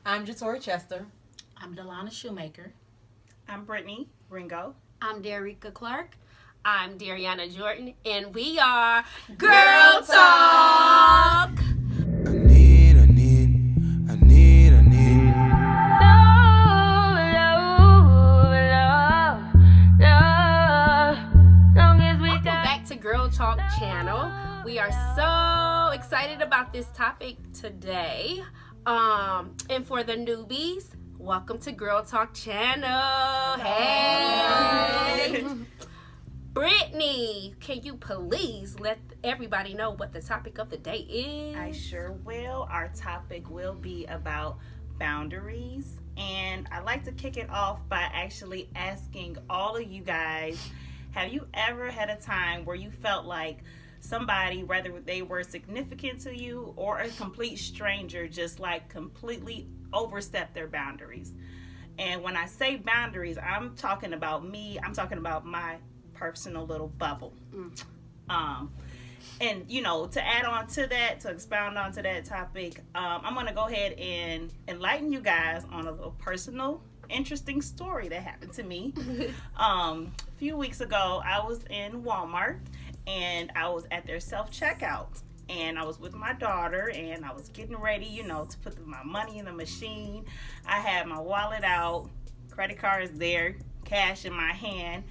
I'm Jatori Chester. I'm Delana Shoemaker. I'm Brittany Ringo. I'm Derica Clark. I'm Dariana Jordan, and we are Girl Talk. Welcome back to Girl Talk channel. We are so excited about this topic today. And for the newbies, welcome to Girl Talk channel. Hey. Brittany, can you please let everybody know what the topic of the day is? I sure will. Our topic will be about boundaries. And I'd like to kick it off by actually asking all of you guys, have you ever had a time where you felt like somebody, whether they were significant to you or a complete stranger, just like completely overstepped their boundaries? And when I say boundaries, I'm talking about me. I'm talking about my personal little bubble. And to add on to that, to expound on to that topic, I'm going to go ahead and enlighten you guys on a personal, interesting story that happened to me. A few weeks ago, I was in Walmart and I was at their self-checkout, and I was with my daughter and I was getting ready, to put my money in the machine. I had my wallet out, credit card is there, cash in my hand,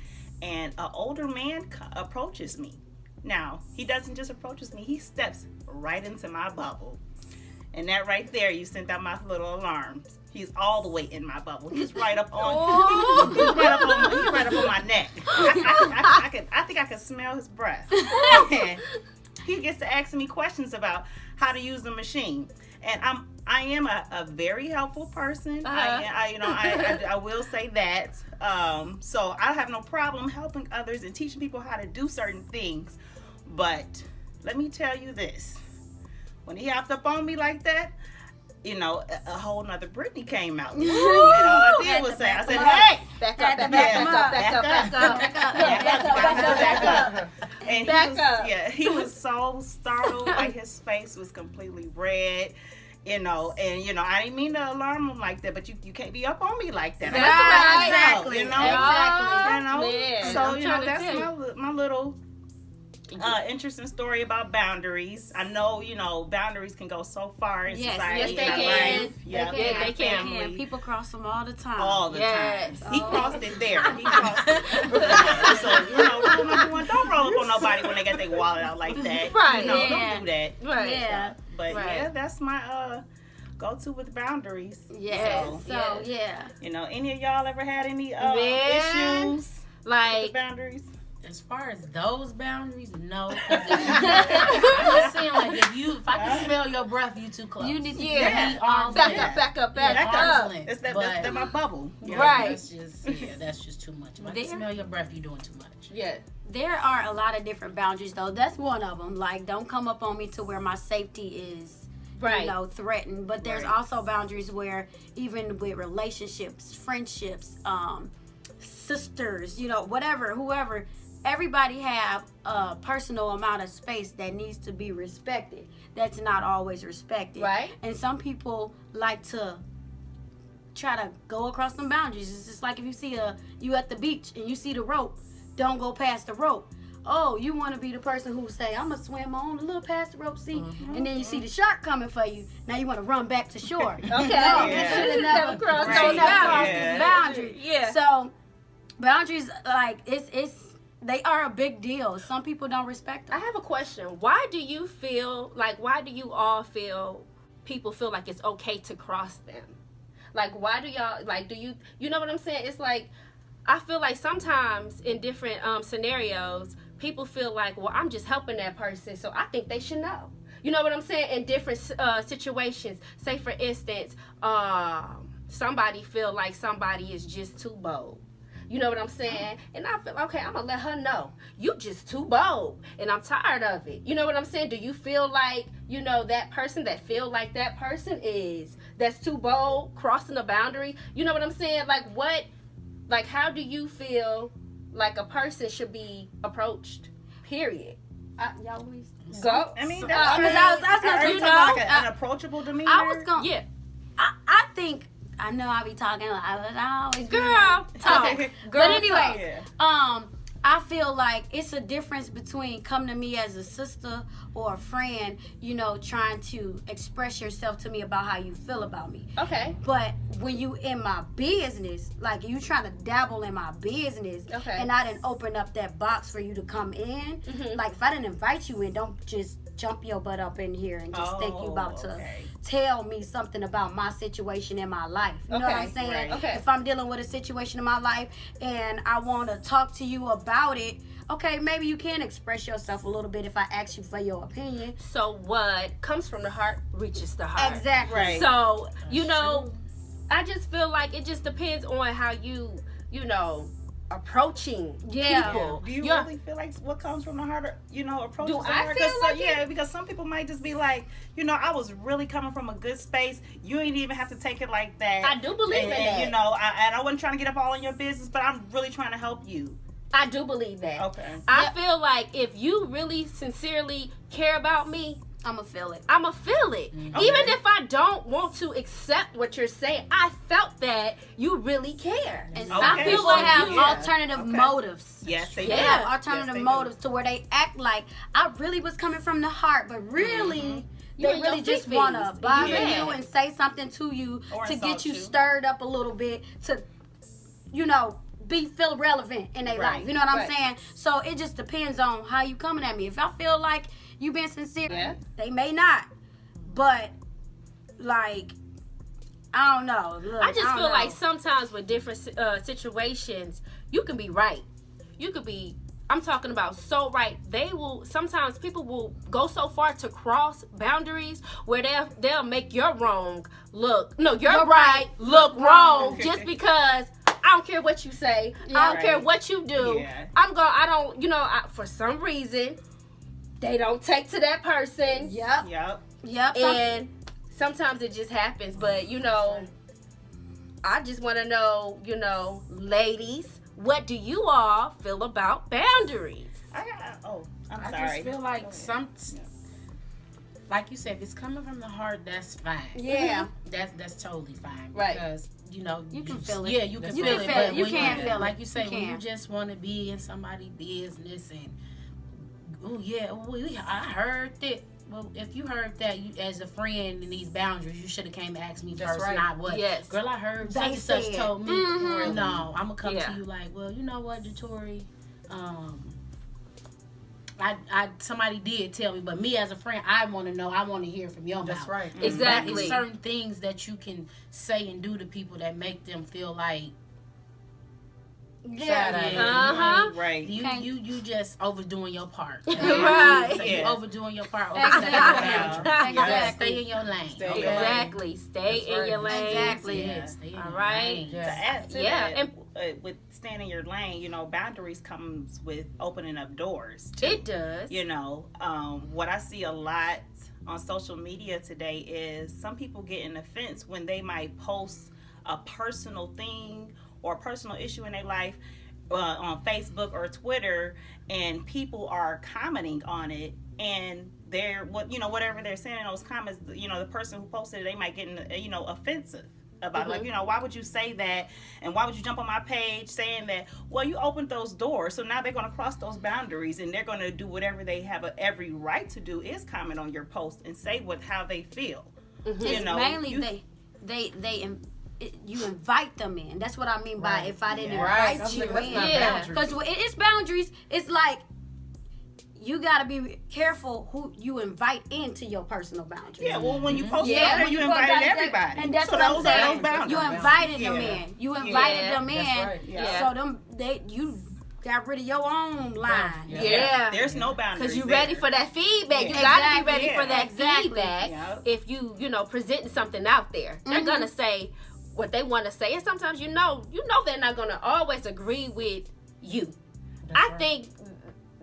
and an older man approaches me. Now, he doesn't just approaches me, he steps right into my bubble. And that right there, you sent out my little alarms. He's all the way in my bubble. He's right up on, he's right up on my neck. I think I can smell his breath. And he gets to asking me questions about how to use the machine. And I am a very helpful person. I will say that. So I have no problem helping others and teaching people how to do certain things. But let me tell you this. When he hopped up on me like that, a whole nother Brittany came out. And all I did was say, I said, hey! Back up. And he was so startled, like his face was completely red. And I didn't mean to alarm him like that, but you can't be up on me like that. That's right, exactly. So that's my little interesting story about boundaries. I know, boundaries can go so far in society. Yes, they can. Life. They can. People cross them all the time. All the time. He crossed it there. He crossed it. So, rule number one, don't roll up on nobody when they got their wallet out like that. Right. Don't do that. Right. Yeah. But that's my go-to with boundaries. Yeah. So any of y'all ever had any issues with boundaries? As far as those boundaries, no. I'm just saying, like, if I can smell your breath, you too close. You need to back up. It's that my bubble. Right. That's just too much. If I can smell your breath, you're doing too much. Yeah. There are a lot of different boundaries, though. That's one of them. Like, don't come up on me to where my safety is, threatened. But there's also boundaries where, even with relationships, friendships, sisters, whatever, whoever, everybody have a personal amount of space that needs to be respected. That's not always respected. Right. And some people like to try to go across some boundaries. It's just like if you see you at the beach and you see the rope, don't go past the rope. Oh, you want to be the person who say, I'm going to swim on a little past the rope, see? And then you see the shark coming for you. Now you want to run back to shore. Okay. You should have never crossed this boundary. Yeah. So boundaries, like, they are a big deal. Some people don't respect them. I have a question. Why do you all feel people feel like it's okay to cross them? Like, why do y'all, like, do you know what I'm saying? It's like, I feel like sometimes in different scenarios, people feel like, well, I'm just helping that person, so I think they should know. You know what I'm saying? In different situations. Say, for instance, somebody feel like somebody is just too bold. You know what I'm saying? And I feel, okay, I'm going to let her know. You just too bold. And I'm tired of it. You know what I'm saying? Do you feel like, that person that feel like that person that's too bold, crossing the boundary? You know what I'm saying? Like, how do you feel like a person should be approached? Period. Y'all always go. I mean, I was gonna like an approachable demeanor. I was gonna. Yeah. I think I know I be talking like I always Girl, talk. Okay. Girl, But anyways, Yeah. I feel like it's a difference between coming to me as a sister or a friend, you know, trying to express yourself to me about how you feel about me. Okay. But when you in my business, like you trying to dabble in my business, Okay. and I didn't open up that box for you to come in, like if I didn't invite you in, don't just jump your butt up in here and just think you about to tell me something about my situation in my life. You know what I'm saying? Right. Okay. If I'm dealing with a situation in my life and I want to talk to you about it, okay, maybe you can express yourself a little bit if I ask you for your opinion. So what comes from the heart reaches the heart. Exactly. Right. So, you know, I just feel like it just depends on how you know, approaching people. Do you Yeah. really feel like what comes from the heart, you know, approaches Do the I heart? feel 'Cause like yeah, because some people might just be like, you know, I was really coming from a good space. You ain't even have to take it like that. I do believe in that. You know, I wasn't trying to get up all in your business, but I'm really trying to help you. I do believe that. Okay. I feel like if you really sincerely care about me, I'ma feel it. I'ma feel it. Okay. Even if I don't want to accept what you're saying, I felt that you really care. And Okay. some people Well, have yeah. alternative Okay. motives. Yes, they They do. have Yes, alternative they do. motives to where they act like I really was coming from the heart, but really You they and your really just fifties. want to bother Yeah. you and say something to you Or to insult get you you. stirred up a little bit to, you know, feel relevant in their Right. life. You know what I'm Right. saying? So it just depends on how you coming at me. If I feel like you being sincere, Yeah. they may not. But like, I don't know. Look, I just don't feel know. like sometimes with different situations, you can be right. You could be, I'm talking about so right. Sometimes people will go so far to cross boundaries where they'll make your wrong look, no, your right look wrong just because I don't care what you say. I don't care Right. what you do. Yeah. I don't, you know, for some reason, they don't take to that person. Yep. Yep. And sometimes it just happens, but you know, I just want to know, you know, ladies, what do you all feel about boundaries? I'm I sorry. just feel like like you said, if it's coming from the heart, that's fine. Yeah. That's totally fine. Right. Because, you know, You can feel it. Yeah, you can You feel can it. feel But it. You when can feel it. like you say, You when you can. just want to be in somebody's business and, oh yeah, I heard that. Well, if you heard that, you as a friend in these boundaries, you should have came to ask me That's first, right. not what. Yes. Girl, I heard They such and such said. told me. Mhm. No, I'm gonna come Yeah. to you like, well, you know what, Jatori, I somebody did tell me, but me as a friend, I want to know. I want to hear from your That's mouth. right. Exactly. It's certain things that you can say and do to people that make them feel like, Saturday. Uh-huh. Right. you just overdoing your part. Right. So Yeah. you overdoing your part. Exactly. Just stay in your lane. Stay in Okay? your lane. Exactly. Stay That's in right. your lane. Exactly. Yeah, stay in All your right. lane. To add to Yeah, that, and- with staying in your lane, you know, boundaries comes with opening up doors. Too. It does. You know, what I see a lot on social media today is some people get an offense when they might post a personal thing or a personal issue in their life on Facebook or Twitter, and people are commenting on it, and they're whatever they're saying in those comments, you know, the person who posted it, they might get offensive about it. Like, you know, why would you say that, and why would you jump on my page saying that? Well, you opened those doors, so now they're going to cross those boundaries, and they're going to do whatever they have every right to do, is comment on your post and say how they feel. You It's know, mainly you invite them in. That's what I mean by if I didn't Right. invite you That's in. not Yeah. boundaries. Because it's boundaries. It's like you got to be careful who you invite into your personal boundaries. yeah, well, when you posted Yeah, on there, when you you invited invited everybody. and that's so what I'm those saying. are those boundaries. You invited them Yeah. in. You invited Yeah. them in. That's right. Yeah. So you got rid of your own line. Yeah. Yeah. There's no boundaries. Because you're there. ready for that feedback. You Yeah. got to be Exactly. ready for that Exactly. feedback. Yeah. If you know, presenting something out there. They're going to say what they want to say. And sometimes, you know they're not going to always agree with you. I think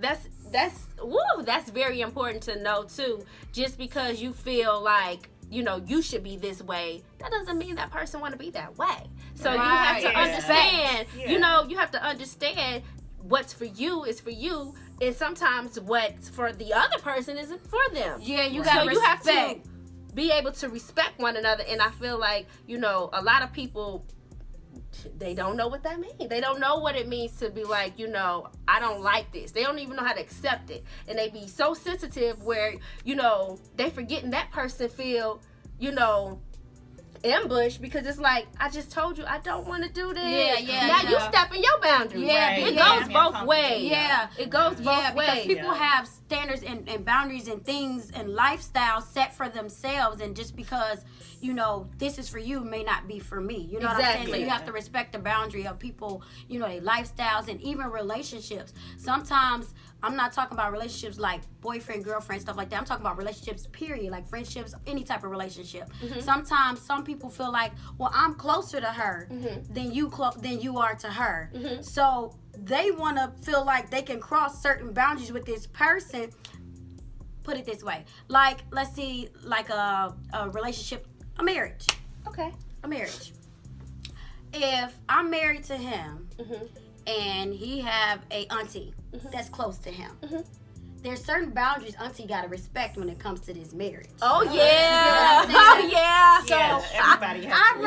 that's very important to know, too. Just because you feel like, you know, you should be this way, that doesn't mean that person want to be that way. So you have to Right. Yeah. understand, Yeah. you know, you have to understand what's for you is for you, and sometimes what's for the other person isn't for them. Yeah, you So got to you have to respect. be able to respect one another. And I feel like, you know, a lot of people, they don't know what that means. They don't know what it means to be like, you know, I don't like this. They don't even know how to accept it. And they be so sensitive where, you know, they forgetting that person feel, you know, ambush, because it's like, I just told you I don't want to do this. Now you stepping your boundaries. It goes both ways. It goes both ways. Because people have standards and boundaries and things and lifestyles set for themselves, and just because, you know, this is for you may not be for me. You know what I'm saying? So you have to respect the boundary of people, you know, their lifestyles and even relationships. Sometimes I'm not talking about relationships like boyfriend, girlfriend, stuff like that. I'm talking about relationships, period, like friendships, any type of relationship. Sometimes some people feel like, well, I'm closer to her than you are to her. So they want to feel like they can cross certain boundaries with this person. Put it this way. Like, let's see, like a relationship, a marriage. Okay. A marriage. If I'm married to him and he have a auntie that's close to him, there's certain boundaries auntie got to respect when it comes to this marriage. Oh, yeah. Oh, yeah. So everybody has I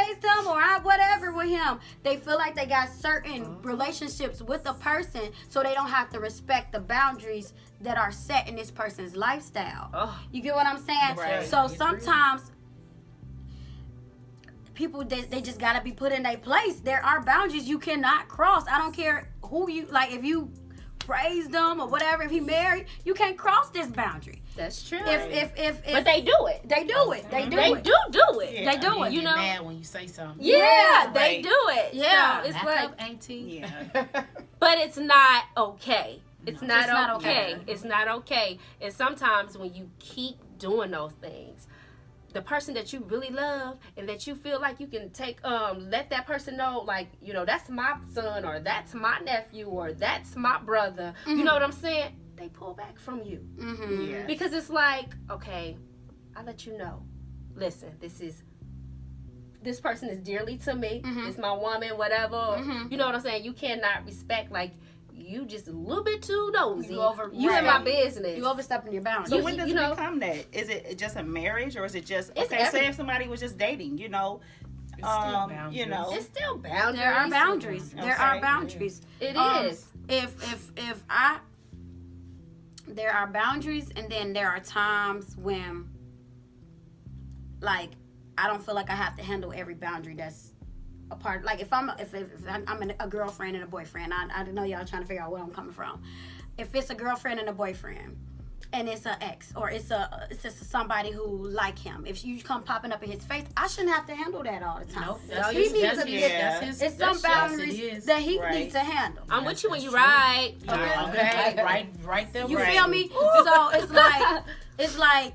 raised him, or I whatever with him. They feel like they got certain relationships with a person, so they don't have to respect the boundaries that are set in this person's lifestyle. You get what I'm saying? Right. So sometimes people, they just got to be put in their place. There are boundaries you cannot cross. I don't care who you, like, if you raised them or whatever, if he married, you can't cross this boundary. That's true. If but they do it. They do it. They do it. do it. Yeah. They do it. You You know? mad when you say something. Yeah, they right. do it. Yeah. So it's Back like, up, auntie. Yeah. but it's not okay. It's not It's not okay. okay. It's not okay. And sometimes when you keep doing those things, the person that you really love and that you feel like you can take, let that person know, like, you know, that's my son, or that's my nephew, or that's my brother. You know what I'm saying? They pull back from you. Yeah. Because it's like, okay, I'll let you know. Listen, this person is dearly to me. It's my woman, whatever. You know what I'm saying? You cannot respect, like, you just a little bit too nosy. You in my business. You overstepping your boundaries. So when does you it know, become that? Is it just a marriage, or is it just, It's okay, say if somebody was just dating, you know, It's still boundaries. you know. it's still boundaries. There are boundaries. There are Okay. boundaries. It is. There are boundaries, and then there are times when, like, I don't feel like I have to handle every boundary that's a part. Like, if I'm a girlfriend and a boyfriend, I know y'all trying to figure out where I'm coming from. If it's a girlfriend and a boyfriend, and it's an ex, or it's just somebody who like him, if you come popping up in his face, I shouldn't have to handle that all the time. Nope. No, That's he his, needs that's to his, yeah. that's his, It's some that's- yes, boundaries it is. that he Right. needs to handle. I'm with you when That's you true. ride. Yeah, okay. Right there. You right. feel me? So it's like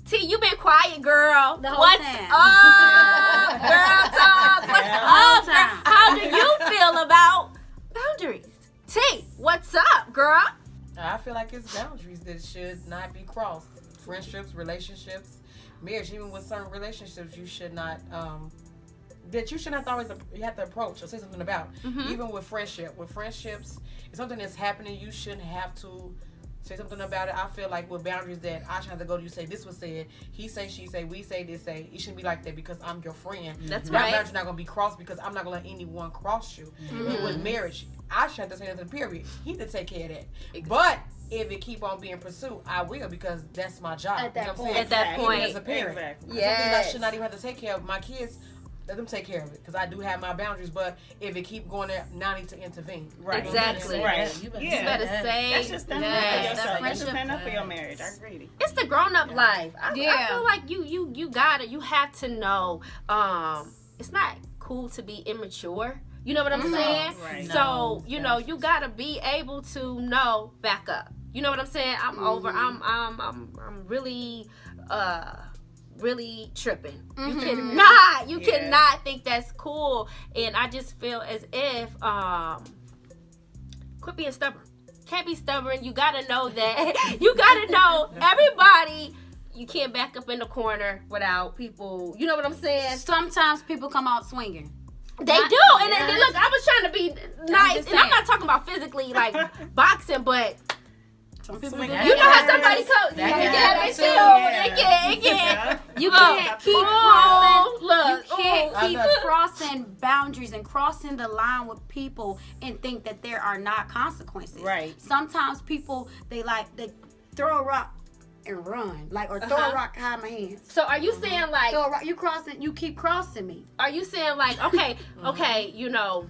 T, you been quiet, girl. The whole What's time. up, girl talk? What's Yeah. up, The girl? whole time. How do you feel about boundaries? T, what's up, girl? I feel like it's boundaries that should not be crossed. Friendships, relationships, marriage. Even with certain relationships, you should not. That you should not always. You have to approach or say something about. Even with friendship. With friendships, if something that's happening, you shouldn't have to say something about it. I feel like with boundaries that I shouldn't have to go to you say this was said. He say, she say, we say, this say. It shouldn't be like that because I'm your friend. That's That right. boundary's not gonna be crossed because I'm not gonna let anyone cross you. And with marriage, I should have to say nothing. Period. He to take care of that. But if it keep on being pursued, I will because that's my job. At that You know what I'm point. saying? At that Even point. as a parent, Exactly. something I Yes. should not even have to take care of. My kids, let them take care of it because I do have my boundaries. But if it keep going there, now I need to intervene. Right. Exactly. Right. You better, Yeah. You better say say. That's just standing yes. up for That's yourself. That's just friendship. standing up for your marriage. I agree. It's the grown up life. I Yeah. feel like you got it. You have to know. It's not cool to be immature. You know what I'm saying? Right. So No, you know you gotta be able to know back up. You know what I'm saying? I'm over. I'm really really tripping. You cannot. You Yeah. cannot think that's cool. And I just feel as if quit being stubborn. Can't be stubborn. You gotta know that. You gotta know everybody. You can't back up in the corner without people. You know what I'm saying? sometimes people come out swinging. They Not- do. And then, look, I was trying to be nice. just And I'm saying. not talking about physically like boxing, but Some people Swing do that You know how Yeah. somebody comes. That Yeah, can they happen too. too. They can. Yeah. You Look. can't keep crossing. Look. You can't I keep know. crossing boundaries and crossing the line with people and think that there are not consequences. Right. Sometimes people they throw a rock and run, like or throw a rock hide my hands. So are you saying like? Throw a rock, you keep crossing me. Are you saying like? Okay, you know.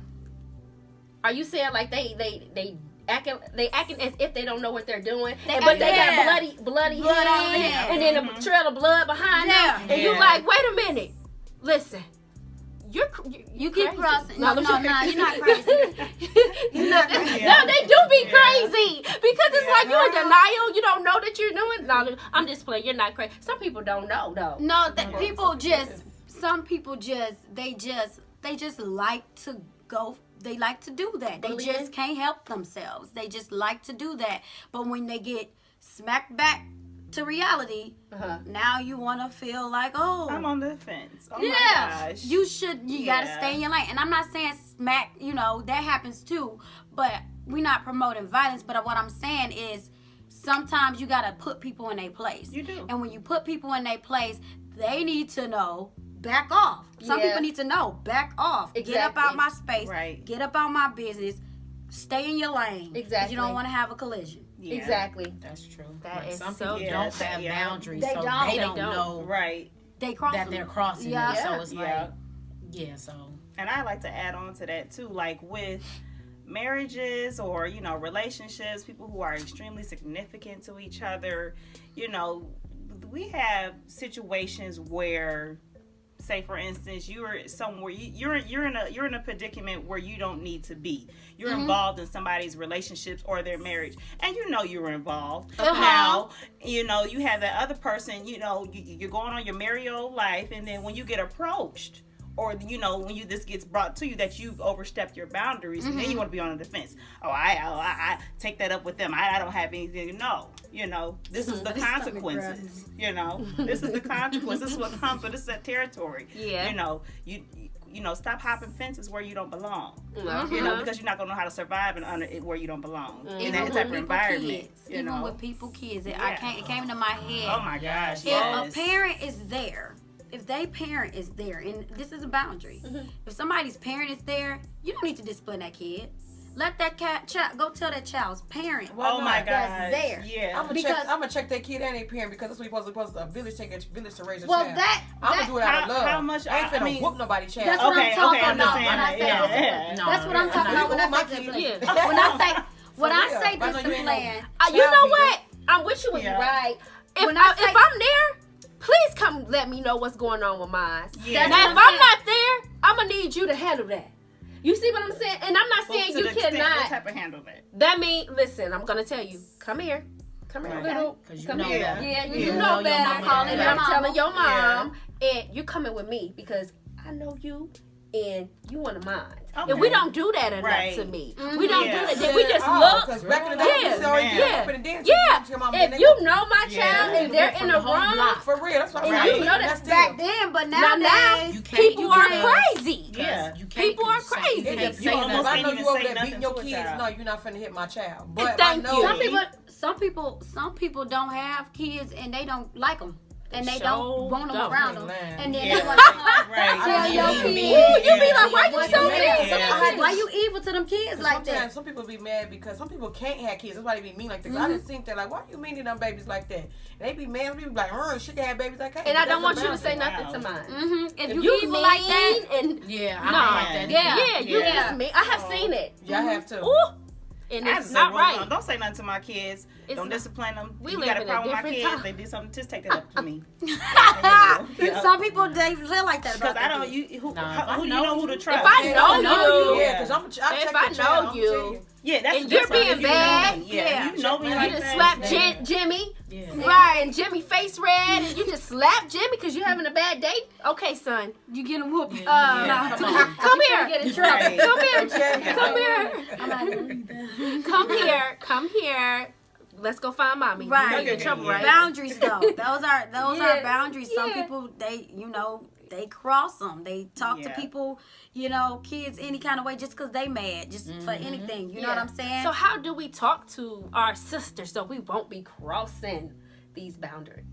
Are you saying like they acting as if they don't know what they're doing, but they got bloody Blood on hands their hands. and then a trail of blood behind Yeah. them, and you Yeah. like, wait a minute, listen, you keep crazy. crossing. No, No, you're you're not crazy. You're not crazy. No, they do be Yeah. crazy because it's Yeah. like you're in denial. You don't know that you're doing. No, I'm just playing. You're not crazy. Some people don't know though. No, some people they just like to go. They like to do that. They Bullying? just can't help themselves. They just like to do that. But when they get smacked back to reality, now you want to feel like, oh, I'm on the fence. Oh yeah, my gosh. you gotta Yeah. stay in your lane. And I'm not saying smack, that happens too. But we're not promoting violence. But what I'm saying is, sometimes you gotta put people in their place. You do. And when you put people in their place, they need to know, back off. Some Yeah. people need to know, back off. Get up Exactly. out my space. Right. Get up out my business. Stay in your lane. 'Cause Exactly. you don't want to have a collision. Yeah. Exactly. That's true. That Like, is some so people true. don't have Yeah. boundaries, They so don't. they They don't don't. know Right. They cross that them. they're crossing. Yeah. it. So it's Yeah. like, yeah. So And I like to add on to that too, like with marriages or relationships, people who are extremely significant to each other. We have situations where, say for instance, you're somewhere you're in a predicament where you don't need to be. You're involved in somebody's relationships or their marriage, and you were involved. Now you have that other person. You're going on your merry old life, and then when you get approached, or when this gets brought to you that you've overstepped your boundaries, and then you want to be on the defense. I take that up with them. I don't have anything. No, this is the consequences. This is the consequence. This is what comes with this territory. Yeah. You stop hopping fences where you don't belong. Uh-huh. Because you're not gonna know how to survive where you don't belong in Even that with type of people environment. kids. Even with people kids. It came to my head. Oh my gosh! If Yes. a parent is there, if they parent is there, and this is a boundary, if somebody's parent is there, you don't need to discipline that kid. Let that child go tell that child's parent. Oh my gosh! That's there. Yeah. I'm gonna check that kid and their parent because that's what we're supposed to. A village take a village to raise a Well, child. that I'm gonna do it out of love. how much- I ain't I finna mean, whoop nobody's child. That's what I'm talking I about. understand When I that. say Yeah. no, that's what I'm talking about when I My say kid. discipline. Yeah. When I say For real. I But I know you ain't discipline, no- You know Child what? I'm with you when Yeah. you're right. If When I say- if I'm there, please come let me know what's going on with mine. Yeah. Now, if I'm not there, I'm gonna need you to handle that. You see what I'm saying? And I'm not Well, saying to you the extent, what cannot. type of handle that? That mean, listen, I'm gonna tell you. Come here, Right. little. 'cause you Come know here. better. Yeah, Yeah. you You know know your better. mama Calling And your I'm mama. telling your Yeah. mom, and you're coming with me because I know you, and you one of mine. Okay. And we don't do that enough Right. to me. We don't Yeah. do that. Then we just Oh, look. because back in the day, Yeah. we already Man. get up and dance. Yeah, To your mama, if they you go, know my Yeah. child and they're in From the the whole room, block. for real, that's what I'm And saying. you know that That's back still. then, but now nowadays, You can't- people you are can't- crazy. Yeah. You can't People are say- crazy. you can't You say almost if I nothing. know can't you even over say there nothing beating your to a kids, child. no, you're not finna hit my child. But Thank I know you. some people don't have kids and they don't like them. And they Sure don't want them don't. around them. Man. And then Yeah. they want to Right. tell your Yeah. kids. Ooh, you be like, why you What so you mean? Yeah. Why you evil to them kids like Sometimes that? some people be mad because some people can't have kids. That's why they be mean like that. I just think that like, why you mean to them babies like that? And they be mad. Some people be like, she can have babies like that. And I don't want you to That's a say boundary. nothing to mine. Mm-hmm. If If you you evil mean like that, and Yeah, I no, don't like that. Yeah. yeah, you Yeah. just mean. I have seen it. Yeah, I have to. Ooh, and I it's just not say, well, right. Don't say nothing to my kids. It's Don't not- discipline them. we You live got a in a problem with my different kids? time. They did something. Just take that up to me. Yeah. some people they feel like that Because about I their don't. kids. Who Nah, do you know who to trust? If I know you, Yeah, because I if check I the child, know I'm you, telling you. Yeah, that's And the you're difference. being If you know bad, me. yeah. You know me you like just that. slap Yeah. Jimmy. Yeah. Right, and Jimmy face red, and you just slap Jimmy because you're having a bad day. Okay, son, You get them whooped. Yeah. come here. Get in trouble. Right. Come here. Yeah. Come here. I'm like, Come here. let's go find mommy. Right. You know you're in trouble, right? Boundaries, though. Those are Yeah. boundaries. Some Yeah. people, they cross them. They talk to people, kids any kind of way just because they mad, just for anything. You know what I'm saying? So how do we talk to our sisters so we won't be crossing these boundaries?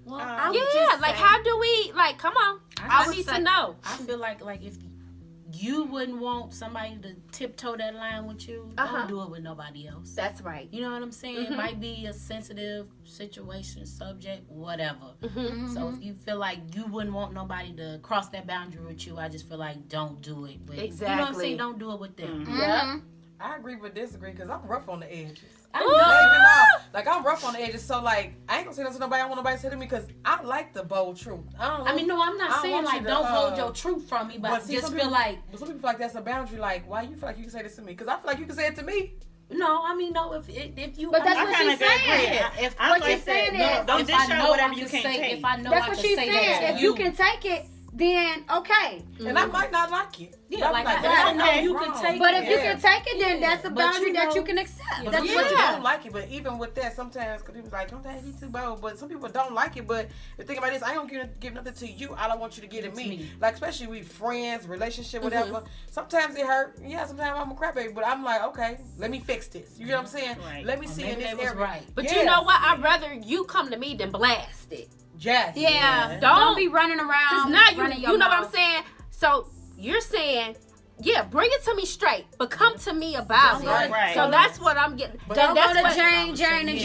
well, How do we, come on. I need to know. I feel like if you wouldn't want somebody to tiptoe that line with you, don't do it with nobody else. That's right. You know what I'm saying? It might be a sensitive situation, subject, whatever. So if you feel like you wouldn't want nobody to cross that boundary with you, I just feel like don't do it with. Exactly. You know what I'm saying? Don't do it with them. Yeah. I agree but disagree because I'm rough on the edges. I know. I'm rough on the edges, so I ain't gonna say that to nobody. I don't want nobody to say to me because I like the bold truth. No, I'm not saying want you to, don't hold your truth from me, but see, just some feel people, like. But some people feel like that's a boundary. Like, why you feel like you can say this to me? Because I feel like you can say it to me. No, if you. But that's I what kinda she's saying. agree. If I what like she's saying that. is, Don't if dish I out know whatever I you can can't say, take. if I know That's I what can she's say saying. that If to you can take it, then okay. And I might not like it. Yeah, like that's I know okay. you can take But it. if you can take it, then that's a But boundary you that you know- can accept. Yeah. That's Some what people you don't like it, but even with that, sometimes cause people like, sometimes he's too bold. But some people don't like it. But the thing about this, I don't give nothing to you. I don't want you to get at me. Like especially with friends, relationship, whatever. Sometimes it hurt. Yeah, sometimes I'm a crybaby, but I'm like, okay, let me fix this. You know what I'm saying? Right. Let me see in maybe this that was area. right. But Yeah. you know what? I'd rather you come to me than blast it. Yes. Yeah. Don't- Don't be running Because around. now running your you know what I'm mouth. saying? So you're saying, yeah, bring it to me straight, but come to me about it. Right. So that's what I'm getting. Don't that's go to what- Jane, and Jane, and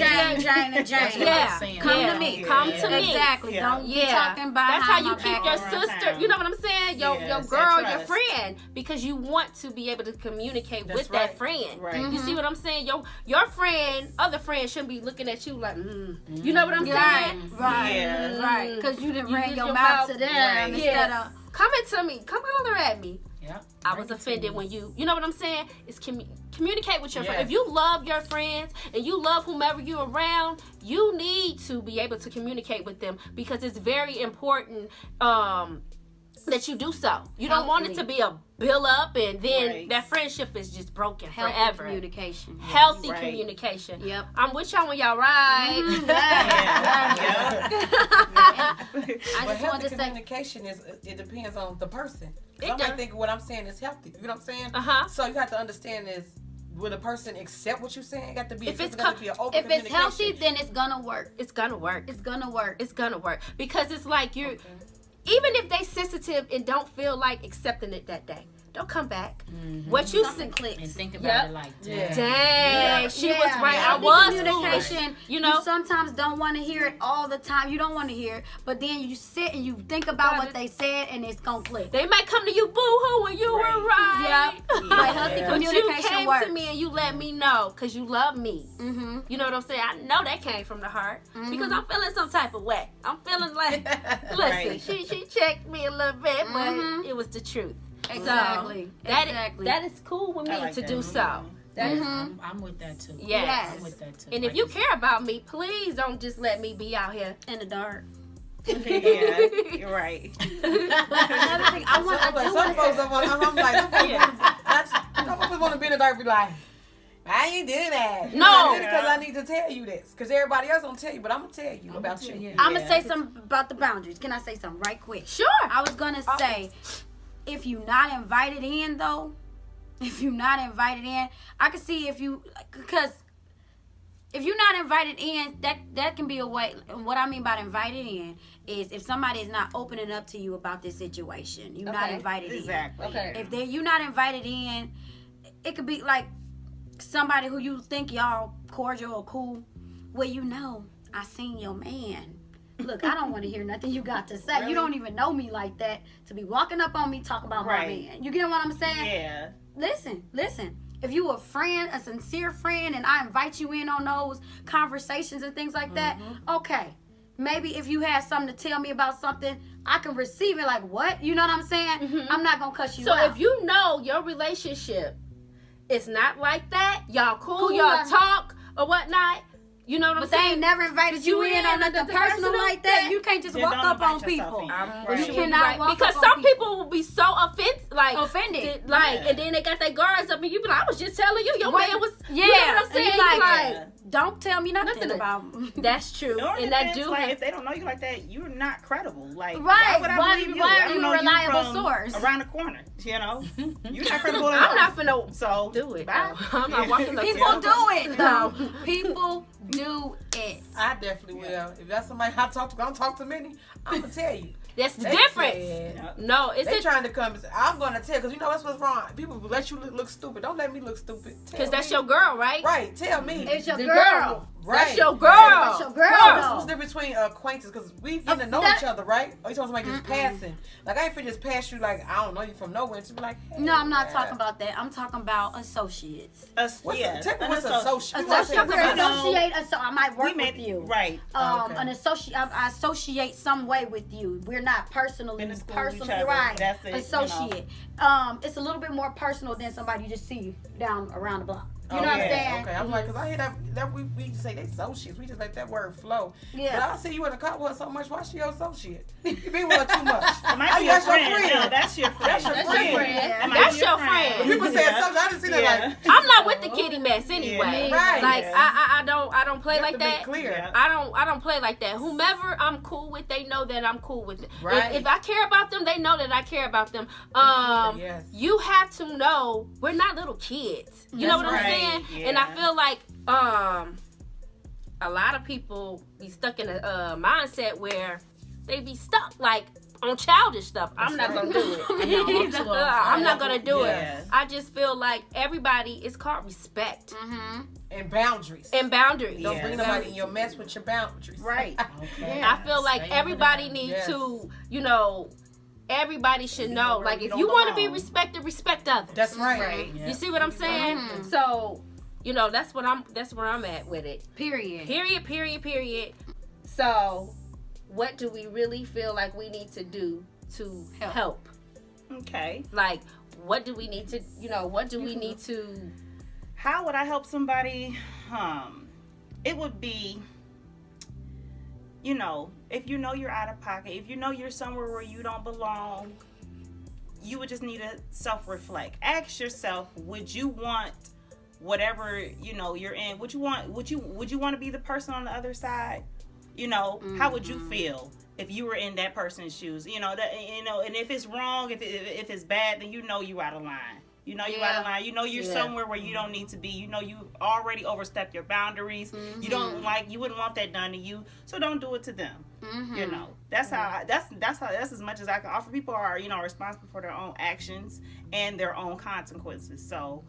That's what Yeah. I'm saying. Come Yeah. to me. Come to me. Exactly. Yeah. Don't be Yeah, talking behind that's how you my keep back. your around sister. town. You know what I'm saying? Your Yes, girl, that your trust. friend, because you want to be able to communicate That's with right. that friend. Right. You see what I'm saying? Your friend, other friend shouldn't be looking at you like, you know what I'm saying? Right. Yeah. Right. Because you didn't You ring use your your mouth mouth. to them Right. instead Yeah. of. Come to me. Come holler at me. Yep. I was offended when you know what I'm saying? It's communicate with your friends. Yes. If you love your friends and you love whomever you're around, you need to be able to communicate with them because it's very important that you do so. You don't want it to be a build up and then Right. that friendship is just broken Healthy forever. communication. Healthy Right. communication. Yep. I'm with y'all when y'all ride. Yeah. I But just healthy wanted to say. communication it depends on the person. It I might does. think what I'm saying is healthy. You know what I'm saying? Uh-huh. So you have to understand is will a person accept what you're saying? It got to be If it's got to be an open If it's communication. healthy, then it's gonna work. It's gonna work. It's gonna work. It's gonna work because it's like you're even if they sensitive and don't feel like accepting it that day, don't come back. What you Something said, clicks. And think about Yep. it like that. Yeah. dang, she was right. I Healthy was communication. foolish. You know, sometimes don't want to hear it all the time. You don't want to hear it, but then you sit and you think about what they said, and it's gonna click. they might come to you boo-hoo when you were right. Yep. But healthy Yeah. But you communication came works. to me and you let me know because you love me. Mm-hmm. You know what I'm saying? I know that came from the heart because I'm feeling some type of way. I'm feeling like, listen, Right. she checked me a little bit, but Mhm. it was the truth. Exactly. So, that Exactly. that is cool with me I like to that. do so. That is- I'm with that too. Yes. I'm with that too. And if you care about me, please don't just let me be out here. In the dark. Yeah, you're right. Another thing I want. I do Some want folks to. don't want. I'm like, some folks want to be in the dark. Be like, I ain't do that. No. because I need to tell you this. Because everybody else don't tell you, but I'm gonna tell you about you. Yeah. I'm gonna say something about the boundaries. Can I say something right quick? Sure. I was gonna say, if you not invited in though, if you not invited in, I can see because if you're not invited in, that can be a way. And what I mean by invited in is if somebody is not opening up to you about this situation, you're not Okay. invited Exactly. Okay. in. If you're not invited in, it could be like somebody who you think y'all cordial or cool. Well, I seen your man. Look, I don't want to hear nothing you got to say. Really? You don't even know me like that to be walking up on me talk about my Right. man. You get what I'm saying? Yeah. Listen. If you a friend, a sincere friend, and I invite you in on those conversations and things like that, okay. Maybe if you had something to tell me about something, I can receive it like, what? You know what I'm saying? I'm not going to cuss you So out. if you know your relationship is not like that, y'all cool, Cool, y'all like- talk or whatnot, you know what I'm But they saying? ain't never invited you in on nothing personal like that. You can't just Then walk don't up on invite yourself people. in. Right. Right. You cannot walk Because up on some people will be so offended. and then they got their guards up, and you be like, I was just telling you, your Wait, man was. yeah, You know what I'm and saying? you You like, like, don't tell me nothing Nothing. about. That's true, Or and that do like have if they don't know you like that, you're not credible. Like Right. why would I Why- believe you? why I are don't you know a reliable from source? around the corner. You know, you're not credible at all. I'm not finna So do it. bye. I'm not walking up to People you. do it though. People do it. I definitely will. If that's somebody I talk to, don't talk to many. I'm gonna tell you. That's the They difference. said- No, it's They a trying to come. I'm gonna tell because you know that's what's wrong. People will let you look stupid. Don't let me look stupid. because that's your girl, right? right. Tell me. It's your The girl. Right. That's your girl. That's your girl. What's the difference between acquaintance? Because we getting to know That- each other, right? Or you talking somebody just passing? Like I ain't finna just pass you like I don't know you from nowhere. To be like, hey, No, I'm not yeah. talking about that. I'm talking about associates. What's yeah, tell me an what's associate? Associate, we're about- associate. So I might we work made with you. right. Okay. An associate, I associate some way with you. We're not personally, In the school with each personally, other. right? That's it, Associate. It's a little bit more personal than somebody you just see down around the block. You know what I'm yeah, saying? Okay, I'm like, cause I hear that we say they associates. We just let that word flow. Yeah. But I see you in a car with her so much. Why she your associate? You be with her too much. It might be That's your your friend. friend. No, that's your friend. That's your That's friend. your friend. It might That's be your friend. People say associate. I didn't see that like. I'm not with the kitty mess anyway. Yeah. Right. Like Yeah. I don't play You have like to be that. clear. Yeah. I don't play like that. Whomever I'm cool with, they know that I'm cool with it. Right. If I care about them, they know that I care about them. Yes. You have to know we're not little kids. You know what That's I'm right. saying? And I Yeah. feel like a lot of people be stuck in a mindset where they be stuck like on childish stuff. I'm not gonna do it. I'm not gonna do Yeah. it. I just feel like everybody is called respect Mm-hmm. And boundaries. and boundaries. Don't Yeah. bring nobody in your mess with your boundaries. Right. Okay. I feel like Stay everybody down. needs Yes. to, everybody should You know. know where Like you if don't you want to be belong. respected, respect others. That's right. Right. Yeah. You see what I'm saying? Mhm. So, that's where I'm at with it. Period. Period. So, what do we really feel like we need to do to help? Okay. Like, what do we need to, what do we need to? How would I help somebody? It would be, if you know you're out of pocket, if you know you're somewhere where you don't belong, you would just need to self-reflect. Ask yourself, would you want whatever you're in? Would you want to be the person on the other side? How would you feel if you were in that person's shoes? And if it's wrong, if it's bad, then you out of line. You out of line. You're somewhere where you don't need to be. You already overstepped your boundaries. Mm-hmm. You wouldn't want that done to you. So don't do it to them. Mm-hmm. That's how that's as much as I can offer. People are, responsible for their own actions and their own consequences. So,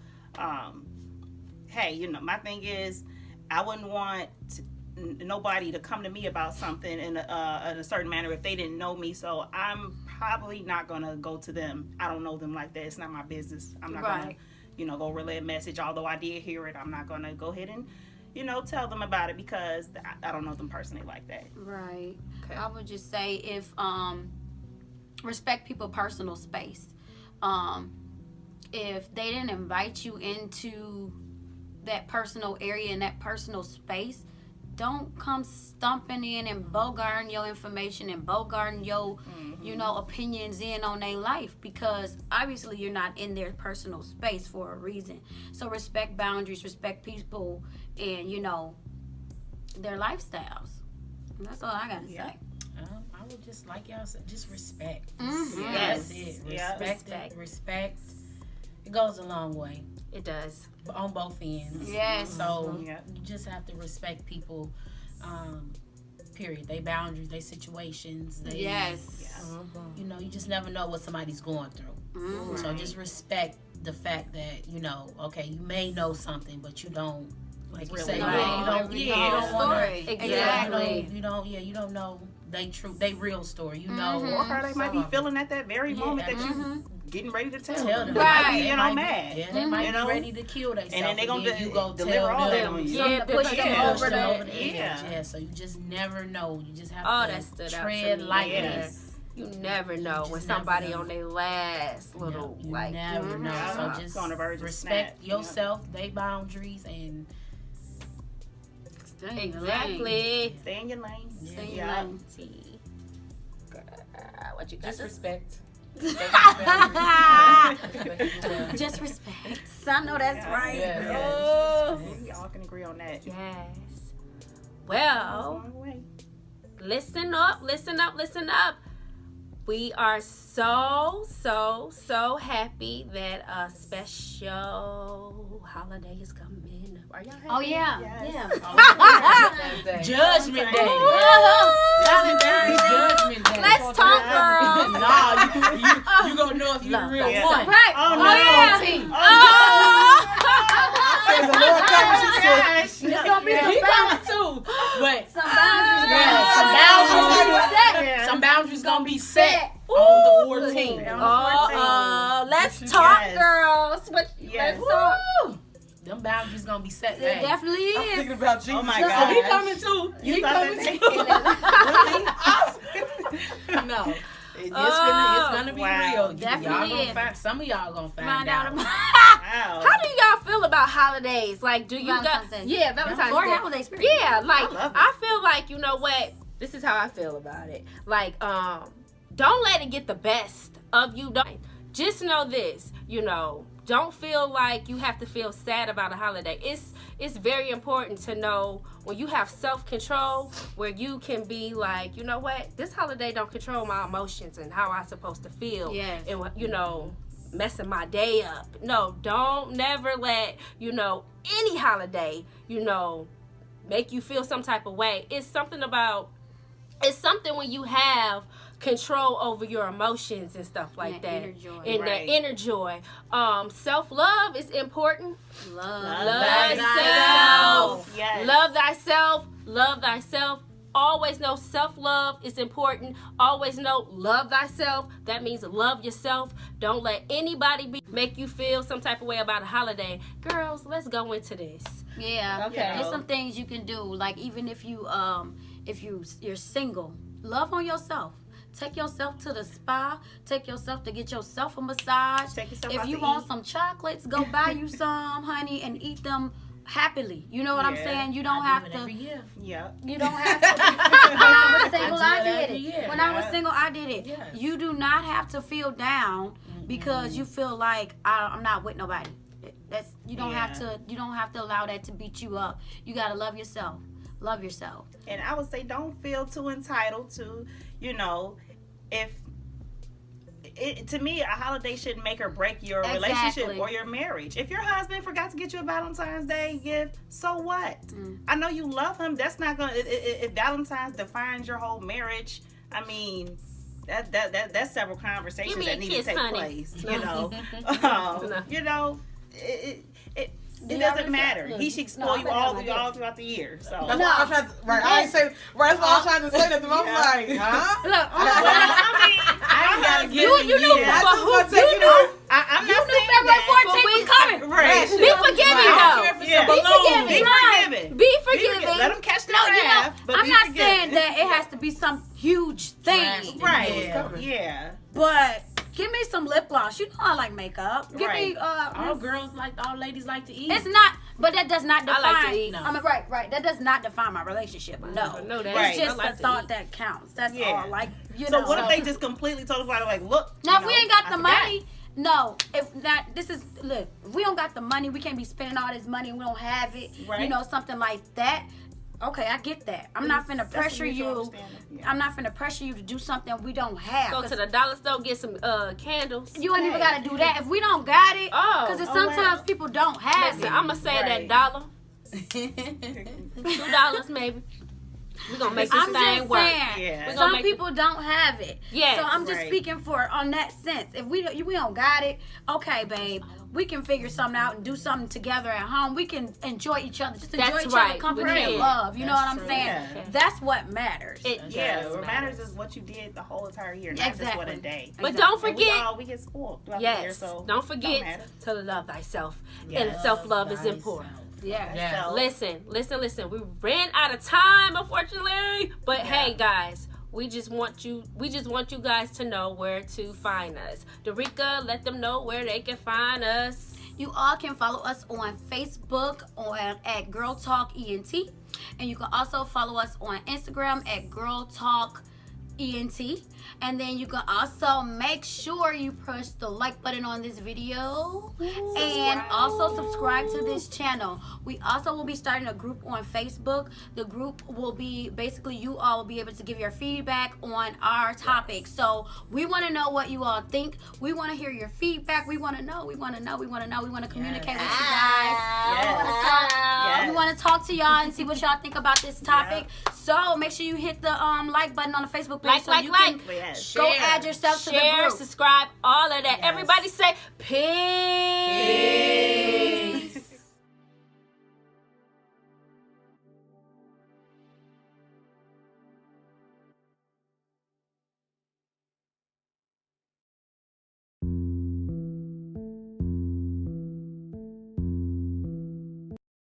hey, my thing is, I wouldn't want nobody to come to me about something in a certain manner if they didn't know me. So I'm probably not gonna go to them. I don't know them like that. It's not my business. I'm not gonna go relay a message. Although I did hear it, I'm not gonna go ahead and tell them about it because I don't know them personally like that. Right. Okay. I would just say if respect people's personal space. If they didn't invite you into that personal area and that personal space, don't come stumping in and bogarting your information and bogarting your opinions in on their life, because obviously you're not in their personal space for a reason. So respect boundaries, respect people, and their lifestyles. And that's all I gotta say. I would just like y'all said, just respect. Mhm. Yes. That's it. Yeah. Respect. It goes a long way It does. on both ends. Yes. So Yeah. you just have to respect people. Period. They boundaries, they situations. They, Yes. You just never know what somebody's going through. Mhm. So just respect the fact that okay, you may know something, but you don't, like you Really say, know you don't every want story. Exactly. you don't know they real story. You know, Or they might some be of it. feeling at that very Yeah, moment that mhm. you getting ready to tell Tell them. them. They might be, They might be- mad. Yeah, they might You be know? ready to kill themselves. And then they gonna you go deliver tell all that them. on you. Yeah, Something to push push them them over over the the edge. Yeah. Yeah, so you just never know. You just have Oh, to that stood out to tread me. lightly. Yes. You never know just when never somebody know. on their last little you like. never know. Yeah. So just On the verge of respect snap. yourself, they boundaries, and Stay in your lane. Exactly. Stay in your lane. Stay in your Yeah. lane. What you got? Just respect. Just respect. I know that's Yeah. right. Yeah. Oh. We all can agree agree on that. Yes. Goes a Well, long way. listen up, listen up, listen up. We are so happy that a special holiday is coming. Are y'all happy? Oh yeah, Yes. yeah. Judgment Day. Judgment Day. Let's talk, girls. Nah, you gonna know if you're the real Yeah. one. Right. Oh, Oh, no. yeah. Says the Lord coming, she said, Gosh. It's gonna be he some coming too. But some boundaries. yeah, some boundaries. Yeah. Some boundaries gonna be set on the 14th. Let's Yes. talk, girls. Yes. Let's talk. Woo! Them boundaries gonna be set. It definitely I'm is. thinking about Jesus. Oh my So gosh. he coming too. You He thought coming that too. No. It's gonna be Wow. real. Definitely y'all gonna is. find, some of y'all gonna Find out about Wow. How do y'all feel about holidays? Like, do you got? Valentine's Day. Yeah, Valentine's or Day. holiday spirit. Yeah, like I love it. I feel like, you know what? This is how I feel about it. Like, don't let it get the best of you. Don't just know this, you know. Don't feel like you have to feel sad about a holiday. It's very important to know when you have self-control, where you can be like, you know what, this holiday don't control my emotions and how I'm supposed to feel. Yes. And you know, messing my day up. No, don't never let, you know, any holiday, you know, make you feel some type of way. It's something when you have control over your emotions and stuff like that. Inner joy. And Right. that inner joy. Self-love is important. Love thyself. Yes. Love thyself. Love thyself. Always know self-love is important. Always know love thyself. That means love yourself. Don't let anybody make you feel some type of way about a holiday. Girls, let's go into this. Yeah. Okay. There's some things you can do. Like even if you're single, love on yourself. Take yourself to the spa. Take yourself to get yourself a massage. Take yourself If out you to want eat. some chocolates, go buy you some, honey, and eat them happily. You know what I'm Yeah. saying? You don't have to. every year. Yeah. You don't have to. When I was single, I I do that did every it. year. When I was Yeah. single, I did it. Yes. You do not have to feel down because you feel like I'm not with nobody. You don't have Yeah. to. You don't have to allow that to beat you up. You gotta love yourself. Love yourself. And I would say don't feel too entitled to, you know, if to me a holiday shouldn't make or break your relationship Exactly. or your marriage. If your husband forgot to get you a Valentine's Day gift, so what? I know you love him. That's not gonna. If Valentine's defines your whole marriage, I mean. That's several conversations Give me that a need kiss, to take honey. place. You know, No. you know, it Do y'all doesn't really matter. feel- He should No, spoil I you bet all I'm throughout the year. So That's why I'm trying to, right. I ain't say, right, that's why I'm trying to say that to them. I'm like, huh? Look, I ain't gotta give give you knew yeah. I just want to take you to I'm you not knew saying February that. 14th was coming. Right. Be forgiving, I don't though. care if it's Yeah. a balloon. Be Be forgiving. Be forgiving. Let them catch the No, you know, wrath, but I'm be not forgiving. saying that it has to be some huge thing. Right. Yeah. Yeah. But give me some lip gloss. You know I like makeup. Give me All girls like, all ladies like to eat. it's not, but that does not I define. like to eat. No. I mean, right. That does not define my relationship. No, I know that. Right. it's just I like a to thought eat. that counts. That's Yeah. all. Like you So know. what if they just completely told us like, look? Now, you if we know, ain't got I the forgot. money, no. If that, this is look. If we don't got the money, we can't be spending all this money. And we don't have it. You Right. know, something like that. Okay, I get that. I'm not finna That's a pressure mutual you. understanding. Yeah. I'm not finna pressure you to do something we don't have. Go 'Cause to the dollar store, get some candles. you ain't even gotta do that if we don't got it. Oh. Because Oh, sometimes wow. people don't have Listen, it. I'm gonna say Right. that $1, $2 maybe. We're gonna make this I'm thing just work. saying, Yeah. We're gonna some make people don't have it. Yes, So I'm just right. speaking for on that sense. If we don't got it, okay, babe, we can figure something out and do something together at home. We can enjoy each other, just enjoy That's each right. other, company We and can. love. You know what That's I'm true. saying? Yeah. That's what matters. It Yeah, does what matter. matters is what you did the whole entire year, not just what a Exactly. day. But don't And forget, we get spoiled throughout the year, yes, so don't forget matter. to love thyself. Yes. And self-love is Thyself. important. Yeah. Yeah. So- Listen. We ran out of time, unfortunately. But hey, guys, we just want you guys to know where to find us. Dorica, let them know where they can find us. You all can follow us on Facebook at Girl Talk ENT. And you can also follow us on Instagram at Girl Talk ENT. And then you can also make sure you push the like button on this video. And also subscribe to this channel. We also will be starting a group on Facebook. The group will be basically you all will be able to give your feedback on our topics. So we want to know what you all think. We want to hear your feedback. We want to know. We want to communicate with you guys. Yes. We want to talk to y'all and see what y'all think about this topic. So make sure you hit the like button on the Facebook page so you can go add yourself to the group. Subscribe, all of that. Everybody say peace.